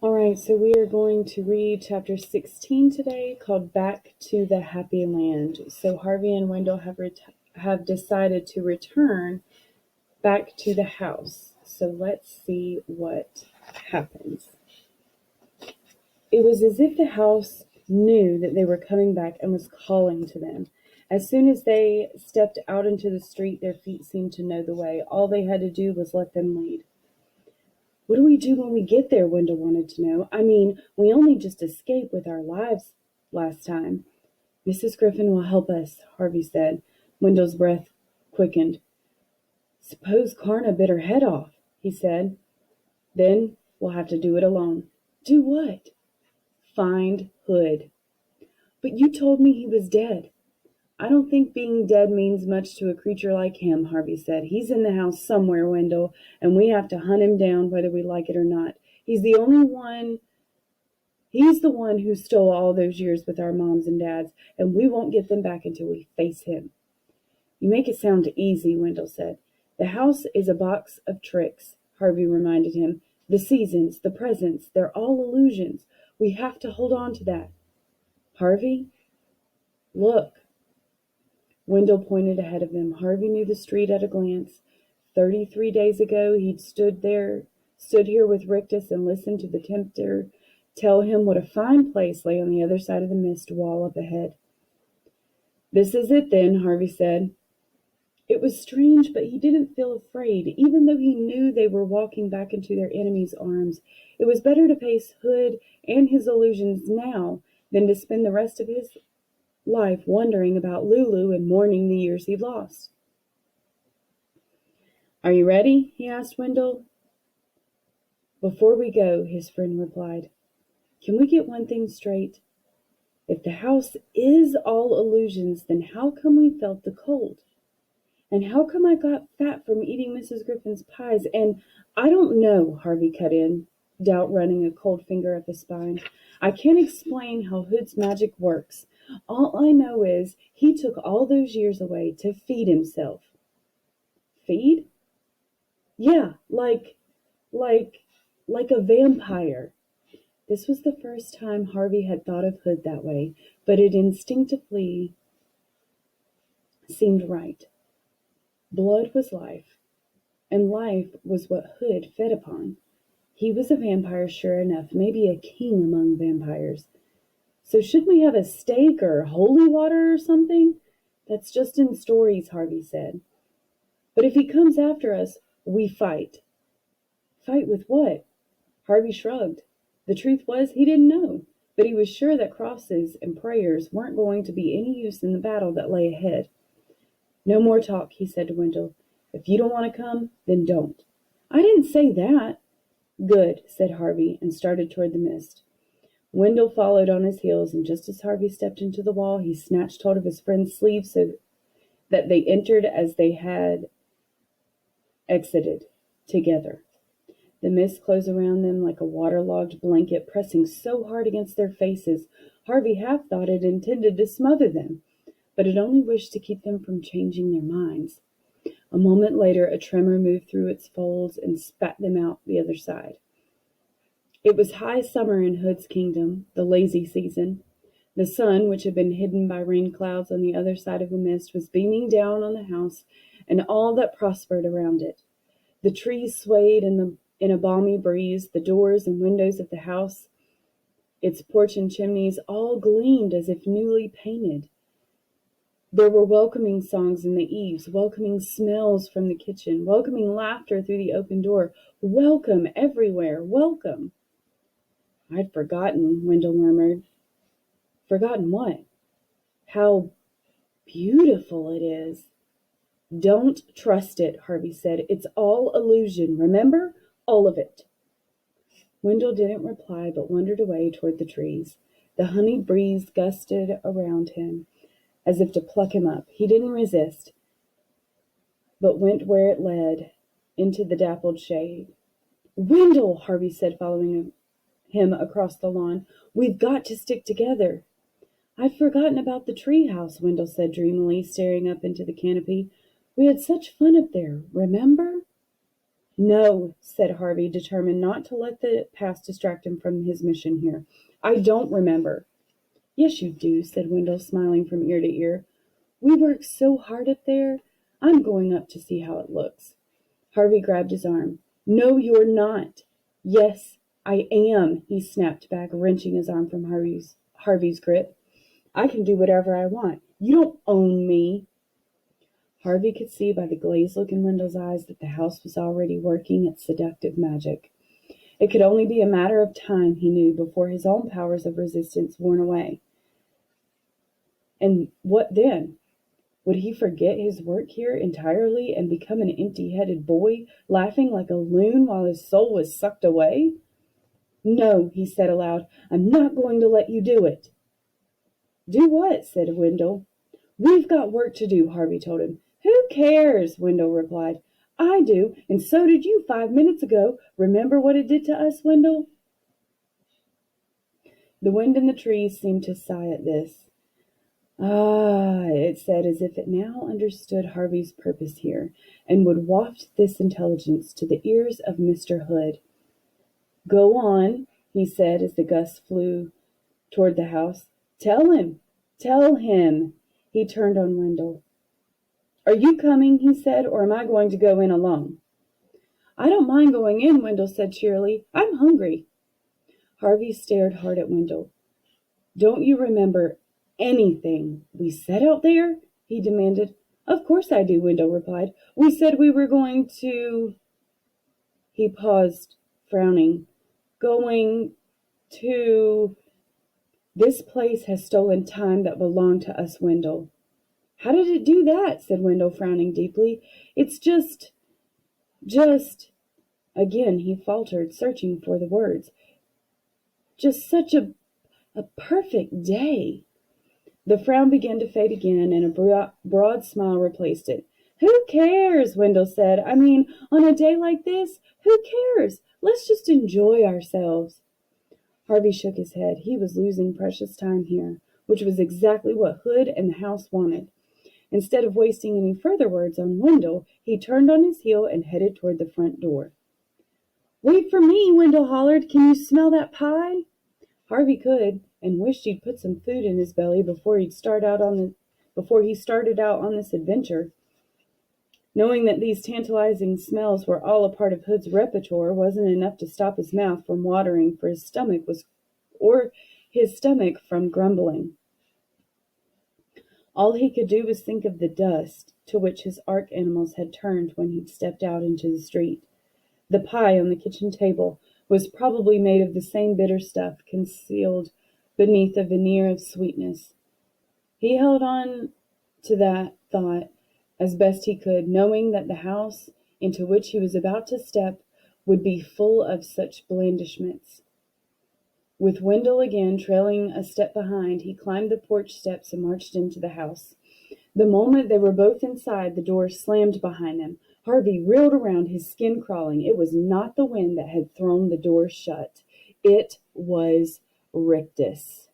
All right, so we are going to read chapter 16 today called Back to the Happy Land. So Harvey and Wendell have decided to return back to the house. So let's see what happens. It was as if the house knew that they were coming back and was calling to them. As soon as they stepped out into the street, their feet seemed to know the way. All they had to do was let them lead. What do we do when we get there? Wendell wanted to know. I mean, we only just escaped with our lives last time. Mrs. Griffin will help us, Harvey said. Wendell's breath quickened. Suppose Karna bit her head off, he said. Then we'll have to do it alone. Do what? Find Hood. But you told me he was dead. I don't think being dead means much to a creature like him, Harvey said. He's in the house somewhere, Wendell, and we have to hunt him down whether we like it or not. He's the one who stole all those years with our moms and dads, and we won't get them back until we face him. You make it sound easy, Wendell said. The house is a box of tricks, Harvey reminded him. The seasons, the presents, they're all illusions. We have to hold on to that. Harvey, look. Wendell pointed ahead of them. Harvey knew the street at a glance. 33 days ago he'd stood here with Rictus and listened to the tempter tell him what a fine place lay on the other side of the mist wall up ahead. This is it then, Harvey said. It was strange, but he didn't feel afraid, even though he knew they were walking back into their enemy's arms. It was better to face Hood and his illusions now than to spend the rest of his life wondering about Lulu and mourning the years he'd lost. Are you ready? He asked Wendell. Before we go, his friend replied, can we get one thing straight? If the house is all illusions, then how come we felt the cold? And how come I got fat from eating Mrs. Griffin's pies? And I don't know, Harvey cut in, doubt running a cold finger up his spine. I can't explain how Hood's magic works. All I know is he took all those years away to feed himself. Feed? Yeah, like a vampire. This was the first time Harvey had thought of Hood that way, but it instinctively seemed right. Blood was life, and life was what Hood fed upon. He was a vampire, sure enough, maybe a king among vampires. So should we have a steak or holy water or something? That's just in stories, Harvey said. But if he comes after us, we fight. Fight with what? Harvey shrugged. The truth was he didn't know, but he was sure that crosses and prayers weren't going to be any use in the battle that lay ahead. No more talk, he said to Wendell. If you don't want to come, then don't. I didn't say that. Good, said Harvey, and started toward the mist. Wendell followed on his heels, and just as Harvey stepped into the wall, he snatched hold of his friend's sleeve so that they entered as they had exited together. The mist closed around them like a waterlogged blanket, pressing so hard against their faces, Harvey half thought it intended to smother them, but it only wished to keep them from changing their minds. A moment later, a tremor moved through its folds and spat them out the other side. It was high summer in Hood's kingdom, the lazy season. The sun, which had been hidden by rain clouds on the other side of the mist, was beaming down on the house and all that prospered around it. The trees swayed in a balmy breeze. The doors and windows of the house, its porch and chimneys, all gleamed as if newly painted. There were welcoming songs in the eaves, welcoming smells from the kitchen, welcoming laughter through the open door. Welcome everywhere, welcome. I'd forgotten, Wendell murmured. Forgotten what? How beautiful it is. Don't trust it, Harvey said. It's all illusion, remember? All of it. Wendell didn't reply, but wandered away toward the trees. The honeyed breeze gusted around him, as if to pluck him up. He didn't resist, but went where it led, into the dappled shade. Wendell, Harvey said, following him across the lawn. We've got to stick together. I'd forgotten about the tree house, Wendell said dreamily, staring up into the canopy. We had such fun up there, remember? No, said Harvey, determined not to let the past distract him from his mission here. I don't remember. Yes, you do, said Wendell, smiling from ear to ear. We worked so hard up there. I'm going up to see how it looks. Harvey grabbed his arm. No, you're not. Yes, I am, he snapped back, wrenching his arm from Harvey's grip. I can do whatever I want. You don't own me. Harvey could see by the glazed look in Wendell's eyes that the house was already working its seductive magic. It could only be a matter of time, he knew, before his own powers of resistance worn away. And what then? Would he forget his work here entirely and become an empty-headed boy, laughing like a loon while his soul was sucked away? No, he said aloud, I'm not going to let you do it. Do what? Said Wendell. We've got work to do, Harvey told him. Who cares? Wendell replied. I do, and so did you 5 minutes ago. Remember what it did to us, Wendell? The wind in the trees seemed to sigh at this. Ah, it said, as if it now understood Harvey's purpose here, and would waft this intelligence to the ears of Mr. Hood. Go on, he said, as the gusts flew toward the house. Tell him. Tell him. He turned on Wendell. Are you coming, he said, or am I going to go in alone? I don't mind going in, Wendell said cheerily. I'm hungry. Harvey stared hard at Wendell. Don't you remember anything we said out there? He demanded. Of course I do, Wendell replied. We said we were going to... He paused, frowning. Going to... This place has stolen time that belonged to us, Wendell. How did it do that? Said Wendell, frowning deeply. It's just... Again he faltered, searching for the words. Just such a perfect day. The frown began to fade again, and a broad smile replaced it. Who cares? Wendell said. I mean, on a day like this, who cares? Let's just enjoy ourselves. Harvey shook his head. He was losing precious time here, which was exactly what Hood and the house wanted. Instead of wasting any further words on Wendell, he turned on his heel and headed toward the front door. Wait for me, Wendell hollered. Can you smell that pie? Harvey could, and wished he'd put some food in his belly before he started out on this adventure. Knowing that these tantalizing smells were all a part of Hood's repertoire wasn't enough to stop his mouth from watering for his stomach from grumbling. All he could do was think of the dust to which his ark animals had turned when he'd stepped out into the street. The pie on the kitchen table was probably made of the same bitter stuff concealed beneath a veneer of sweetness. He held on to that thought as best he could, knowing that the house into which he was about to step would be full of such blandishments. With Wendell again trailing a step behind, he climbed the porch steps and marched into the house. The moment they were both inside, the door slammed behind them. Harvey reeled around, his skin crawling. It was not the wind that had thrown the door shut. It was Rictus.